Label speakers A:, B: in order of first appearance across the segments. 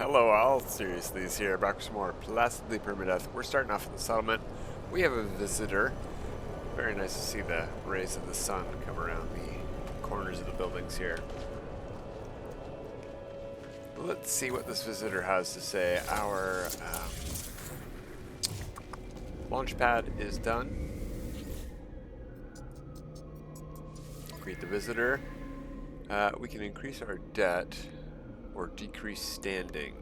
A: Hello all, seriously, is here, back with some more Placidlee Permadeath. We're starting off in the settlement. We have a visitor. Very nice to see the rays of the sun come around the corners of the buildings here. Let's see what this visitor has to say. Our launch pad is done. Greet the visitor. We can increase our debt or decrease standing.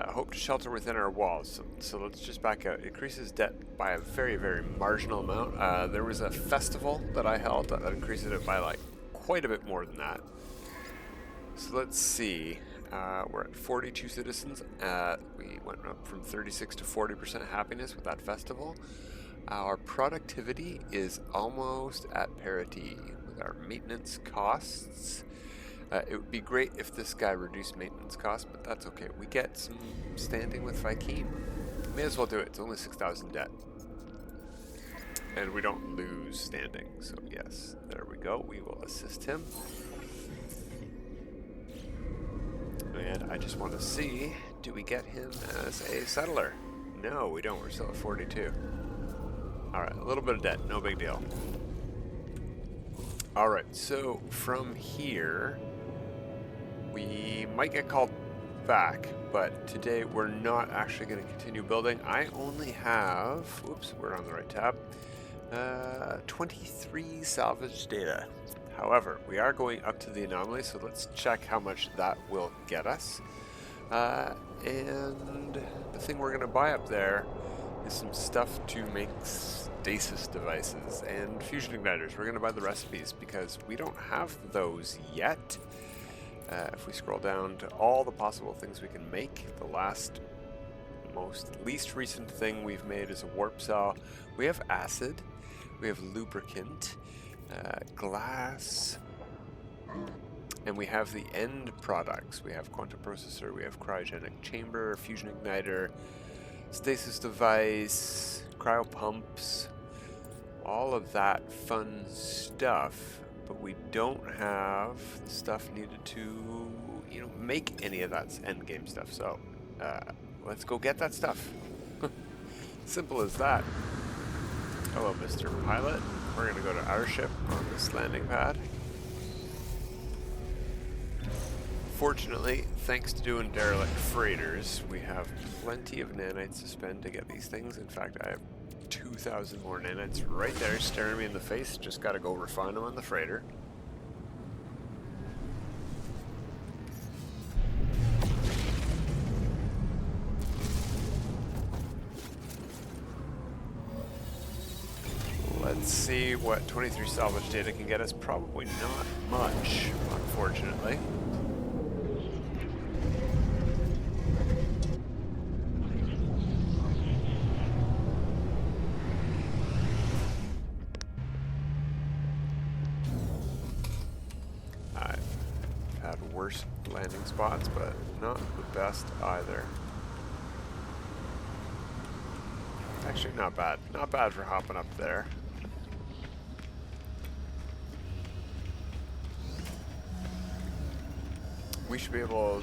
A: Hope to shelter within our walls. So let's just back out. It increases debt by a very, very marginal amount. There was a festival that I held that increased it by like quite a bit more than that. So let's see. We're at 42 citizens. We went up from 36 to 40% happiness with that festival. Our productivity is almost at parity with our maintenance costs. It would be great if this guy reduced maintenance costs, but that's okay. We get some standing with Viking. May as well do it. It's only 6,000 debt. And we don't lose standing. So yes, there we go. We will assist him. And I just want to see, do we get him as a settler? No, we don't. We're still at 42. Alright, a little bit of debt. No big deal. Alright, so from here, we might get called back, but today we're not actually going to continue building. I only have, whoops, we're on the right tab, 23 salvaged data. However, we are going up to the anomaly, so let's check how much that will get us. And the thing we're going to buy up there is some stuff to make Stasis Devices and Fusion Ignitors. We're going to buy the recipes because we don't have those yet. If we scroll down to all the possible things we can make, the least recent thing we've made is a warp cell. We have acid, we have lubricant, glass, and we have the end products. We have quantum processor, we have cryogenic chamber, fusion igniter, stasis device, cryo pumps, all of that fun stuff. But we don't have the stuff needed to, make any of that end game stuff. So let's go get that stuff. Simple as that. Hello, Mr. Pilot. We're going to go to our ship on this landing pad. Fortunately, thanks to doing Derelict Freighters, we have plenty of nanites to spend to get these things. In fact, I have 2,000 more nanites right there staring me in the face. Just got to go refine them on the freighter. Let's see what 23 salvage data can get us. Probably not much, unfortunately. Worst landing spots, but not the best either. Actually, not bad. Not bad for hopping up there. We should be able...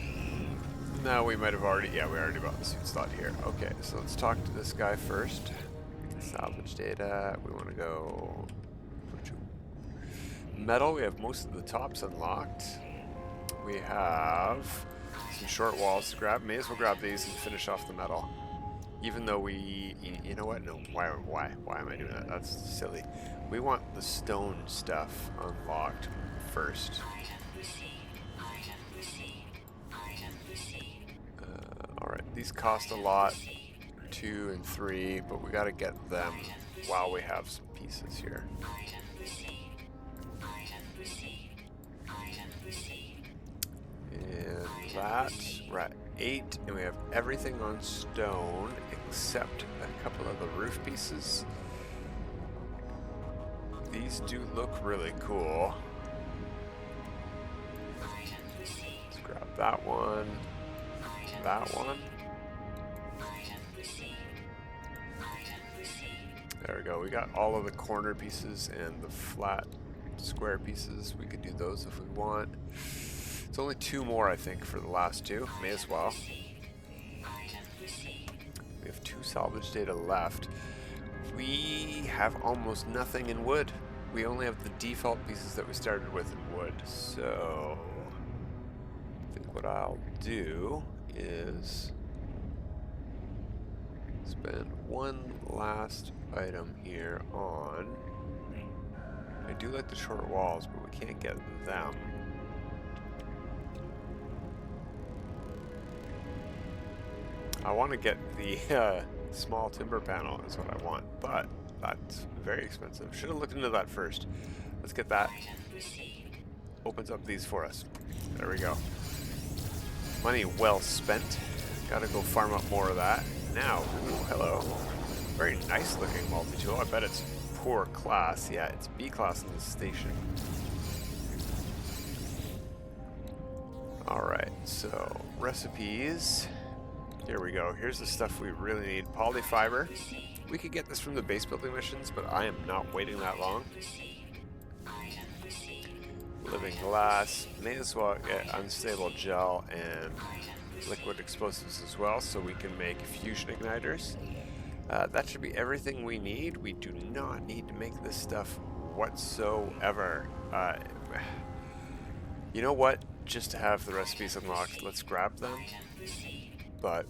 A: No, we might have already... Yeah, we already bought the suit slot here. Okay, so let's talk to this guy first. Salvage data. We want to go... Metal. We have most of the tops unlocked. We have some short walls to grab. May as well grab these and finish off the metal. Even though we... You know what? No. Why am I doing that? That's silly. We want the stone stuff unlocked first. Alright, these cost a lot. 2 and 3, but we gotta get them while we have some pieces here. And that, we're at 8, and we have everything on stone except a couple of the roof pieces. These do look really cool. Let's grab that one, that one. There we go, we got all of the corner pieces and the flat square pieces. We could do those if we want. It's only 2 more, I think, for the last 2. May as well. We have 2 salvage data left. We have almost nothing in wood. We only have the default pieces that we started with in wood. So I think what I'll do is spend one last item here on... I do like the short walls, but we can't get them. I want to get the small timber panel is what I want, but that's very expensive. Should have looked into that first. Let's get that. Opens up these for us. There we go. Money well spent. Gotta go farm up more of that. Now, ooh, hello. Very nice looking multi-tool. I bet it's poor class. Yeah, it's B class in this station. Alright, so recipes. Here we go. Here's the stuff we really need. Polyfiber. We could get this from the base building missions, but I am not waiting that long. Living glass. May as well get unstable gel and liquid explosives as well, so we can make fusion ignitors. That should be everything we need. We do not need to make this stuff whatsoever. You know what? Just to have the recipes unlocked, let's grab them. But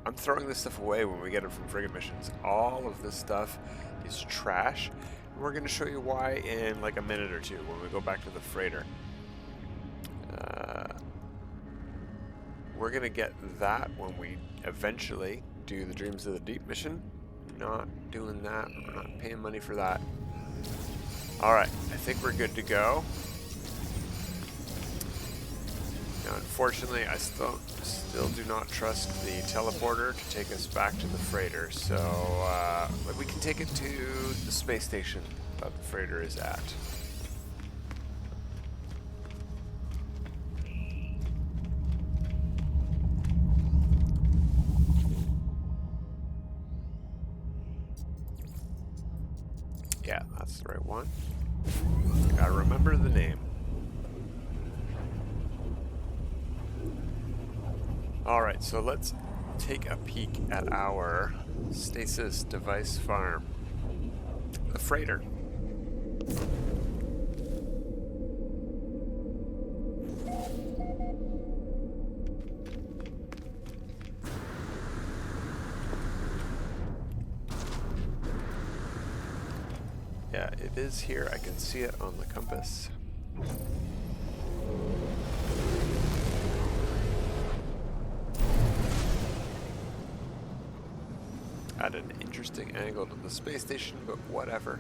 A: I'm throwing this stuff away when we get it from Frigate Missions. All of this stuff is trash. And we're going to show you why in like a minute or two when we go back to the freighter. We're going to get that when we eventually do the Dreams of the Deep mission. Not doing that. We're not paying money for that. Alright, I think we're good to go. Now, unfortunately, I still do not trust the teleporter to take us back to the freighter, so we can take it to the space station that the freighter is at. Yeah, that's the right one. Gotta remember the name. Alright, so let's take a peek at our Stasis Device farm. The freighter. Yeah, it is here. I can see it on the compass. At an interesting angle to the space station, but whatever.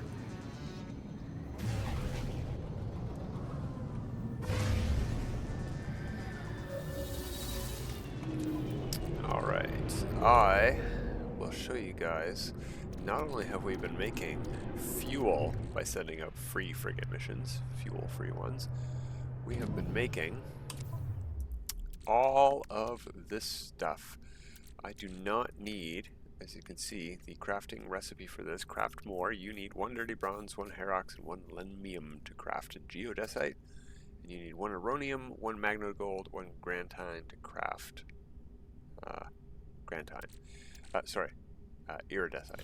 A: Alright, I will show you guys. Not only have we been making fuel by sending out free frigate missions, fuel-free ones, we have been making all of this stuff. I do not need, as you can see, the crafting recipe for this. Craft more. You need 1 dirty bronze, 1 herox, and 1 lenmium to craft a geodesite. And you need 1 aronium, 1 magno gold, 1 grantine to craft iridesite.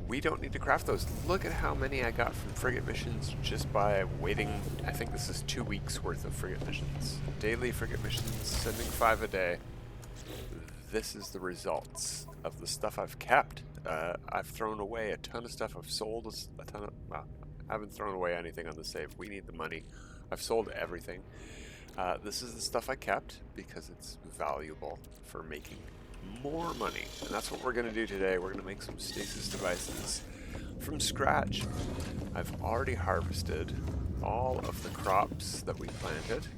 A: We don't need to craft those. Look at how many I got from frigate missions just by waiting. I think this is 2 weeks worth of frigate missions. Daily frigate missions, sending 5 a day. This is the results of the stuff I've kept. I've thrown away a ton of stuff. I've sold a ton of... Well, I haven't thrown away anything on the save. We need the money. I've sold everything. This is the stuff I kept because it's valuable for making more money. And that's what we're going to do today. We're going to make some Stasis Devices from scratch. I've already harvested all of the crops that we planted.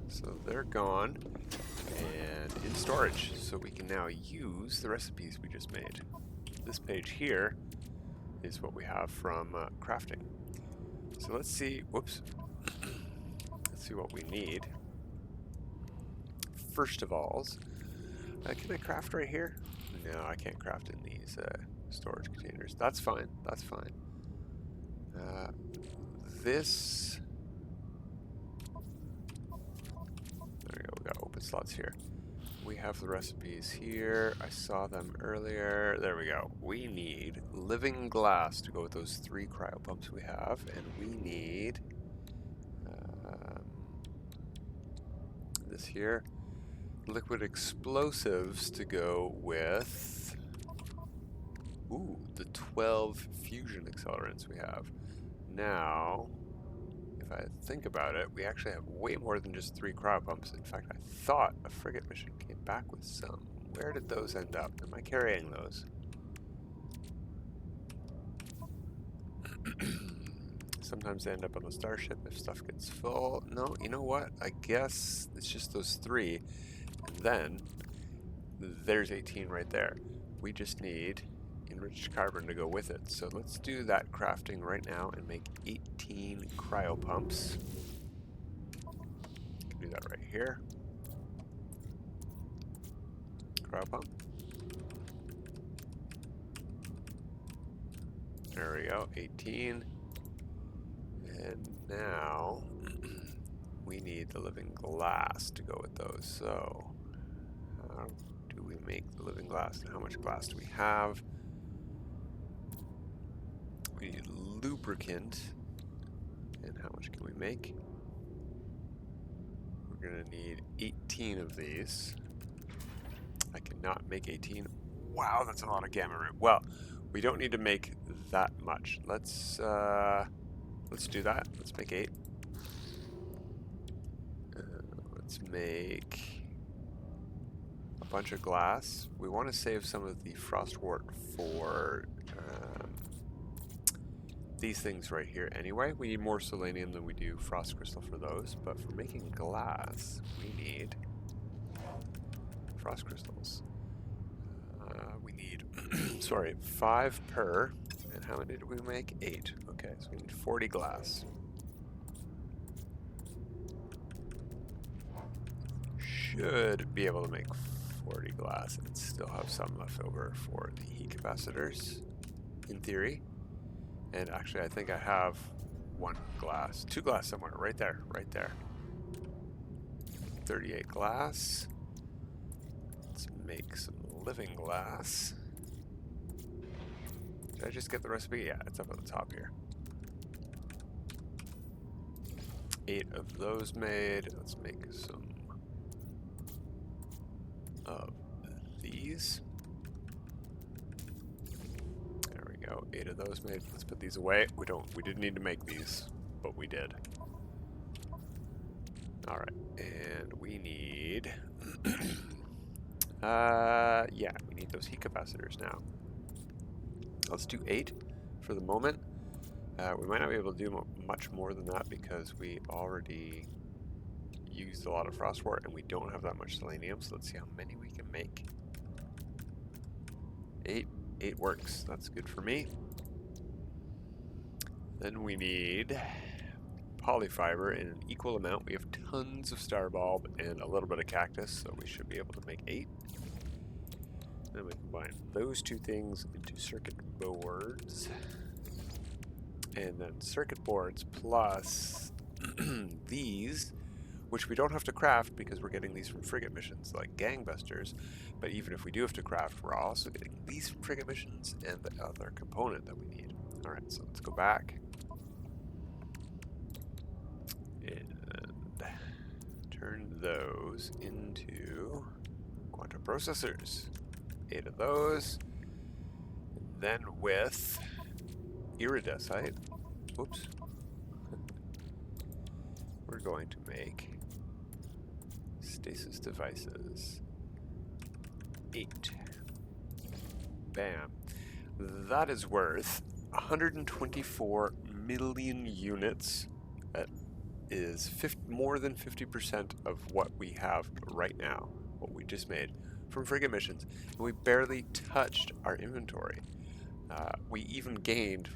A: So they're gone and in storage. So we can now use the recipes we just made. This page here is what we have from crafting. So let's see, whoops. Let's see what we need. First of all, can I craft right here? No, I can't craft in these storage containers. That's fine, that's fine. this... There we go, we got open slots here. We have the recipes here. I saw them earlier. There we go. We need living glass to go with those 3 cryopumps we have, and we need this here. Liquid explosives to go with the 12 fusion accelerants we have. Now, if I think about it, we actually have way more than just 3 cryopumps. In fact, I thought a frigate mission came back with some. Where did those end up? Am I carrying those? Sometimes they end up on the starship if stuff gets full. No, you know what? I guess it's just those 3. And then there's 18 right there. We just need enriched carbon to go with it. So let's do that crafting right now and make 18 cryopumps. Can do that right here. Cryopump. There we go, 18. And now we need the living glass to go with those. So how do we make the living glass, and how much glass do we have? We need lubricant, and how much can we make? We're gonna need 18 of these. I cannot make 18. Wow, that's a lot of gamma root. Well, we don't need to make that much. Let's do that. Let's make 8. Let's make a bunch of glass. We want to save some of the frostwort for these things right here anyway. We need more selenium than we do frost crystal for those, but for making glass, we need frost crystals. We need, sorry, 5 per. And how many did we make? 8. Okay, so we need 40 glass. Should be able to make 40 glass and still have some left over for the heat capacitors, in theory. And actually, I think I have 2 glass somewhere, right there, right there. 38 glass. Let's make some living glass. Did I just get the recipe? Yeah, it's up at the top here. 8 of those made. Let's make some of these. There we go. 8 of those made. Let's put these away. We didn't need to make these, but we did. All right, and we need yeah, we need those heat capacitors now. Let's do 8 for the moment. We might not be able to do much more than that because we already used a lot of frostwort and we don't have that much selenium, so let's see how many we can make. 8 works. That's good for me. Then we need polyfiber in an equal amount. We have tons of star bulb and a little bit of cactus, so we should be able to make 8. Then we combine those 2 things into circuit boards. And then circuit boards plus these, which we don't have to craft because we're getting these from frigate missions like gangbusters. But even if we do have to craft, we're also getting these from frigate missions and the other component that we need. Alright, so let's go back. And turn those into quantum processors. 8 of those. And then with iridesite, oops, we're going to make Stasis Devices. 8. Bam. That is worth 124 million units. That is more than 50% of what we have right now, what we just made from frigate missions. And we barely touched our inventory. We even gained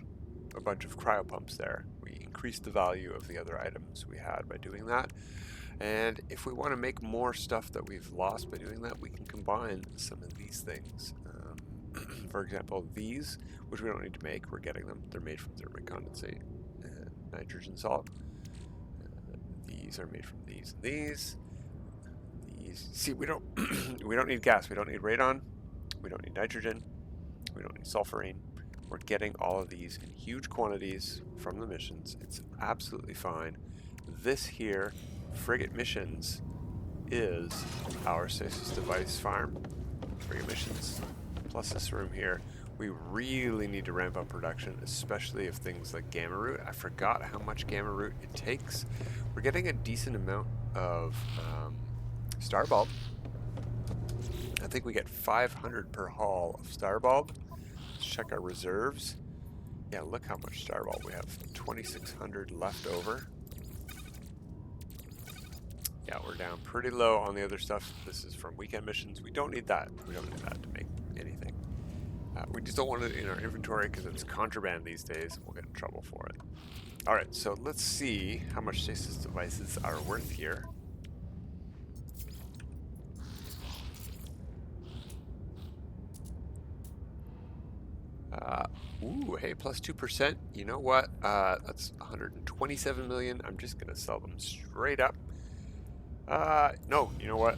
A: a bunch of cryopumps there. We increased the value of the other items we had by doing that. And if we want to make more stuff that we've lost by doing that, we can combine some of these things. For example, these, which we don't need to make, we're getting them. They're made from thermic condensate. And nitrogen salt. These are made from these and these. These. See, we don't we don't need gas. We don't need radon. We don't need nitrogen. We don't need sulfurine. We're getting all of these in huge quantities from the missions. It's absolutely fine. This here, Frigate Missions, is our Stasis Device farm. Frigate Missions, plus this room here. We really need to ramp up production, especially of things like gamma root. I forgot how much gamma root it takes. We're getting a decent amount of star bulb. I think we get 500 per haul of star bulb. Let's check our reserves. Yeah, look how much star bulb we have. 2,600 left over. Yeah, we're down pretty low on the other stuff. This is from weekend missions. We don't need that. We don't need that to make anything. We just don't want it in our inventory because it's contraband these days, and we'll get in trouble for it. Alright, so let's see how much Stasis Devices are worth here. Ooh, hey, plus 2%. You know what? That's 127 million. I'm just going to sell them straight up. No, you know what?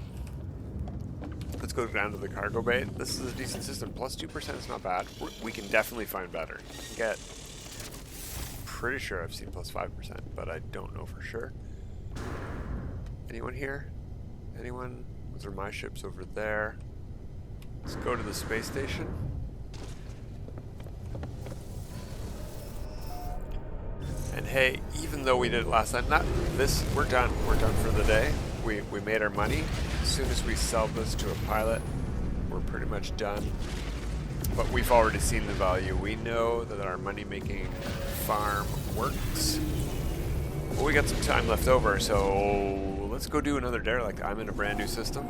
A: Let's go down to the cargo bay. This is a decent system. Plus 2% is not bad. We can definitely find better. Get. Pretty sure I've seen plus 5%, but I don't know for sure. Anyone here? Anyone? Those are my ships over there. Let's go to the space station. And hey, even though we did it last time, we're done. We're done for the day. We made our money. As soon as we sell this to a pilot, we're pretty much done. But we've already seen the value. We know that our money-making farm works. Well, we got some time left over, so let's go do another derelict. I'm in a brand new system.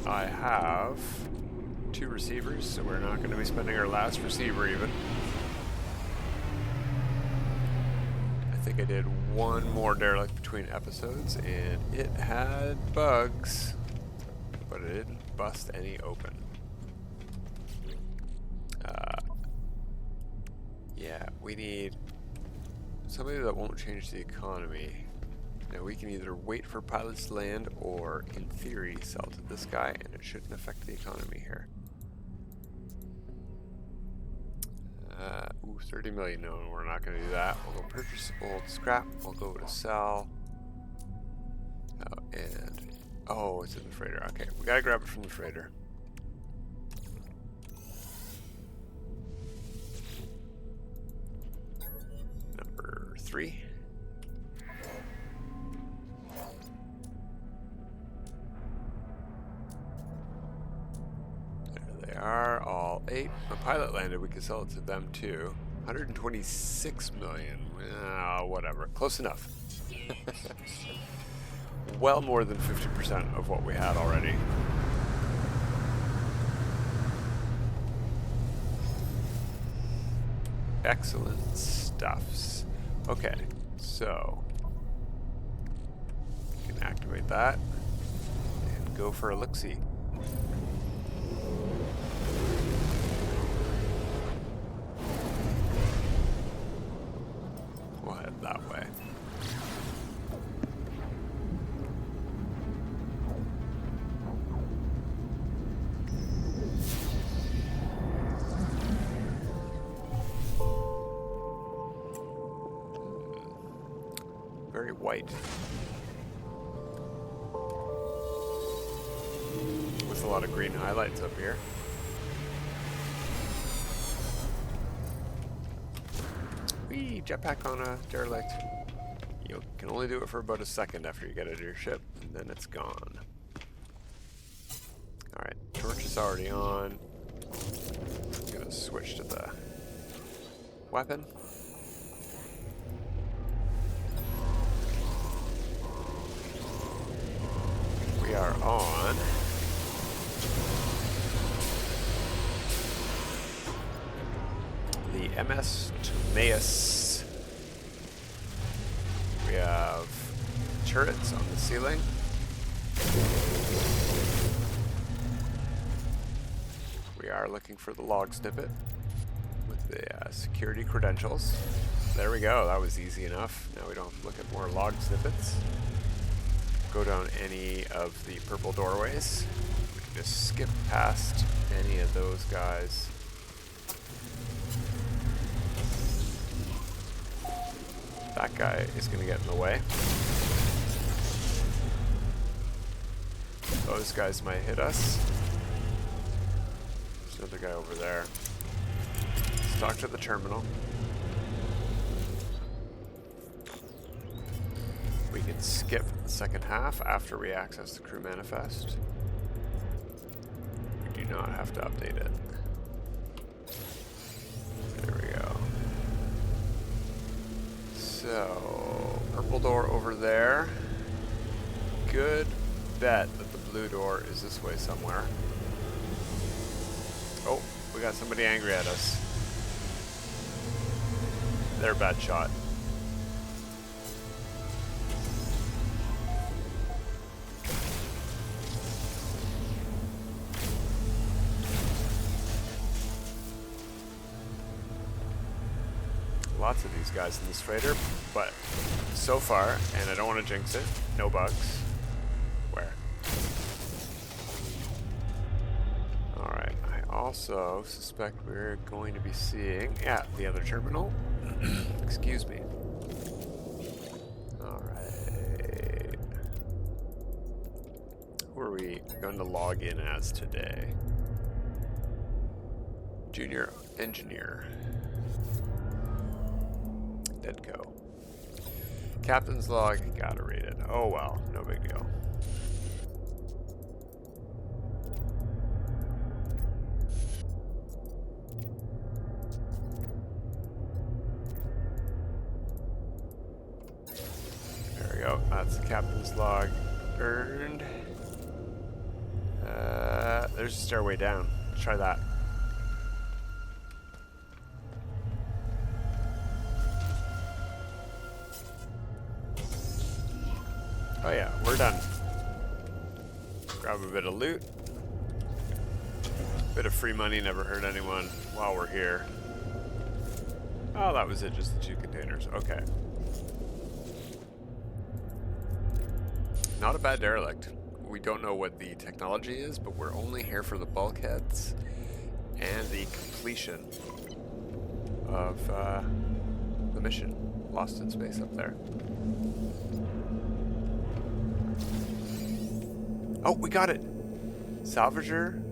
A: I have 2 receivers, so we're not going to be spending our last receiver even. I think I did one more derelict between episodes, and it had bugs, but it didn't bust any open. Yeah, we need somebody that won't change the economy. Now we can either wait for pilots to land or, in theory, sell to this guy, and it shouldn't affect the economy here. Ooh, 30 million. No, we're not going to do that. We'll go purchase old scrap. We'll go to sell. Oh, it's in the freighter. Okay, we got to grab it from the freighter. Number 3. There they are, all 8. A pilot landed, we could sell it to them too. 126 million. Whatever. Close enough. Well more than 50% of what we had already. Excellent stuffs. Okay, so we can activate that and go for a look-see. We'll head that way. Very white. With a lot of green highlights up here. Whee! Jetpack on a derelict. You can only do it for about a second after you get it to your ship, and then it's gone. Alright, torch is already on. I'm gonna switch to the weapon. We are on the MS Timaeus. We have turrets on the ceiling. We are looking for the log snippet with the security credentials. there we go. That was easy enough. Now we don't look at more log snippets. Go down any of the purple doorways. We can just skip past any of those guys. That guy is going to get in the way. Those guys might hit us. There's another guy over there. Let's talk to the terminal. We can skip the second half after we access the crew manifest. We do not have to update it. There we go. So, purple door over there. Good bet that the blue door is this way somewhere. Oh, we got somebody angry at us. They're a bad shot. Lots of these guys in this freighter, but so far, and I don't want to jinx it, no bugs. Where? Alright, I also suspect we're going to be seeing, yeah, the other terminal. Excuse me. Alright. Who are we going to log in as today? Junior Engineer. Deadco. Captain's log, gotta read it. Oh well, no big deal. There we go, that's the captain's log earned. There's a stairway down. Let's try that. Oh yeah, we're done. Grab a bit of loot. Bit of free money, never hurt anyone while we're here. Oh, that was it, just the 2 containers. Okay. Not a bad derelict. We don't know what the technology is, but we're only here for the bulkheads and the completion of the mission. Lost in space up there. Oh, we got it! Salvager.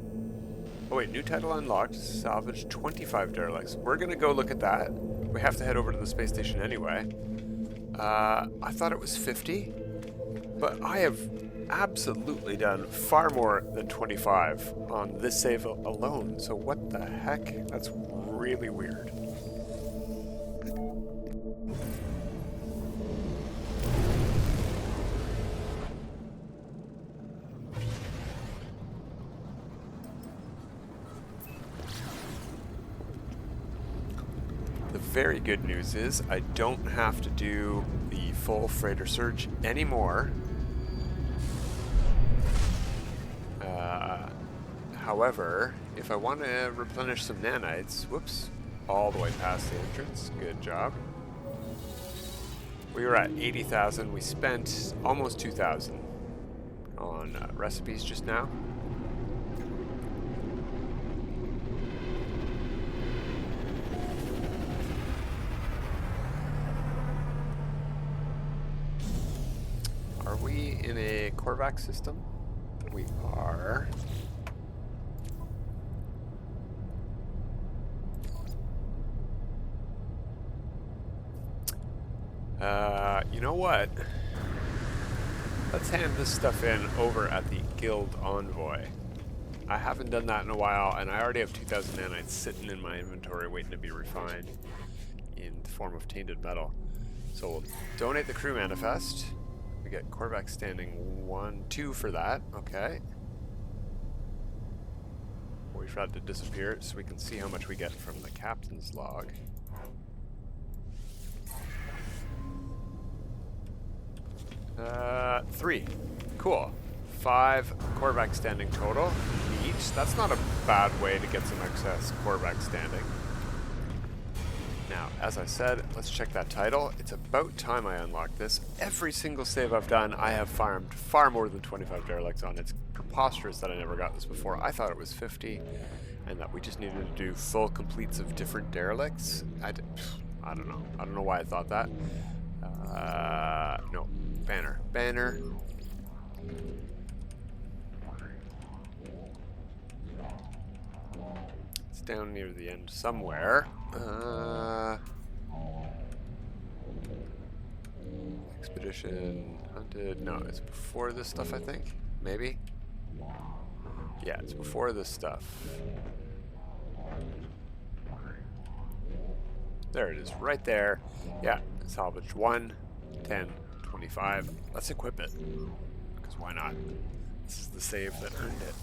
A: Oh wait, new title unlocked. Salvaged 25 derelicts. We're gonna go look at that. We have to head over to the space station anyway. I thought it was 50, but I have absolutely done far more than 25 on this save alone. So what the heck? That's really weird. Very good news is I don't have to do the full freighter search anymore. However, if I want to replenish some nanites, whoops, all the way past the entrance, good job. We were at 80,000. We spent almost 2,000 on recipes just now. Are we in a Korvax system? We are. You know what? Let's hand this stuff in over at the Guild Envoy. I haven't done that in a while, and I already have 2,000 nanites sitting in my inventory waiting to be refined in the form of tainted metal. So we'll donate the crew manifest. We get Korvax standing 1-2 for that. Okay. We've had to disappear it so we can see how much we get from the captain's log. Three. Cool. 5 Korvax standing total. Neat. That's not a bad way to get some excess Korvax standing. Now, Now, as I said, let's check that title. It's about time I unlocked this. Every single save I've done, I have farmed far more than 25 derelicts on. It's preposterous that I never got this before. I thought it was 50, and that we just needed to do full completes of different derelicts. I don't know. I don't know why I thought that. No. Banner. Banner. It's down near the end somewhere. Expedition, hunted. No, it's before this stuff, I think. Maybe? Yeah, it's before this stuff. There it is, right there. Yeah, salvaged 1, 10, 25. Let's equip it. Because why not? This is the save that earned it.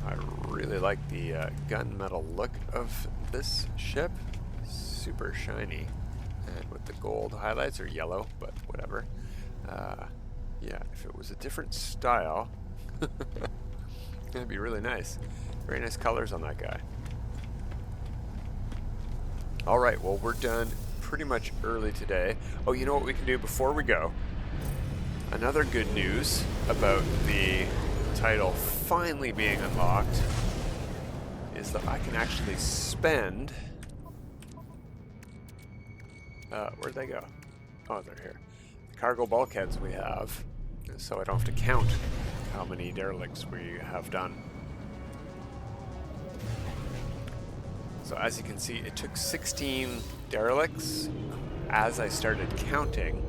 A: I really like the gunmetal look of this ship. Super shiny. And with the gold highlights, or yellow, but whatever. Yeah, if it was a different style, it'd be really nice. Very nice colors on that guy. Alright, well, we're done pretty much early today. Oh, you know what we can do before we go? Another good news about the title finally being unlocked is that I can actually spend... where'd they go? Oh, they're here. The cargo bulkheads we have, so I don't have to count how many derelicts we have done. So as you can see, it took 16 derelicts as I started counting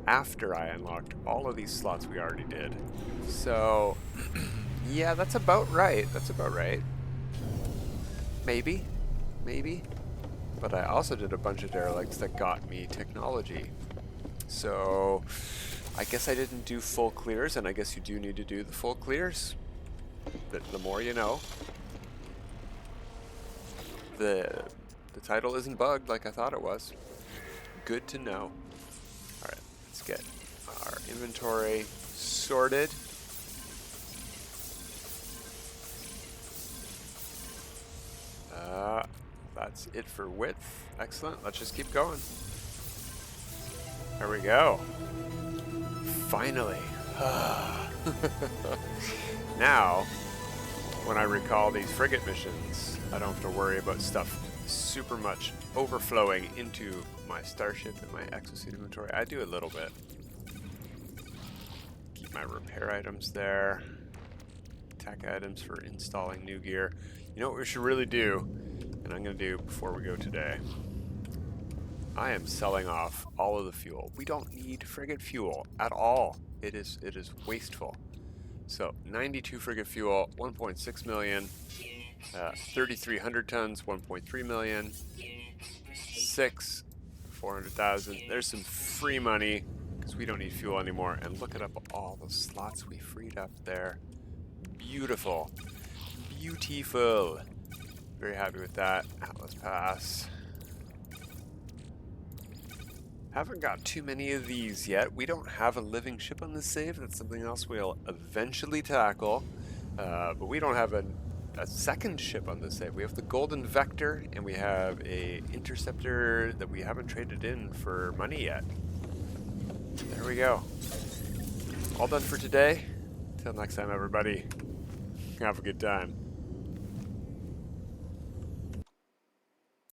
A: after I unlocked all of these slots we already did. So, yeah, that's about right. That's about right. Maybe. Maybe. But I also did a bunch of derelicts that got me technology. So, I guess I didn't do full clears, and I guess you do need to do the full clears. The more you know. The title isn't bugged like I thought it was. Good to know. Alright, let's get our inventory sorted. That's it for width. Excellent. Let's just keep going. There we go. Finally. Now, when I recall these frigate missions, I don't have to worry about stuff super much overflowing into my starship and my exosuit inventory. I do a little bit. Keep my repair items there. Tech items for installing new gear. You know what we should really do, and I'm going to do before we go today? I am selling off all of the fuel. We don't need frigate fuel at all. It is wasteful. So 92 frigate fuel, 1.6 million, 3,300 tons, 1.3 million, 400,000. There's some free money because we don't need fuel anymore. And look at up all the slots we freed up there. Beautiful, beautiful. Very happy with that. Atlas Pass. Haven't got too many of these yet. We don't have a living ship on this save. That's something else we'll eventually tackle. But we don't have a second ship on this save. We have the Golden Vector, and we have a Interceptor that we haven't traded in for money yet. There we go. All done for today. Till next time, everybody. Have a good time.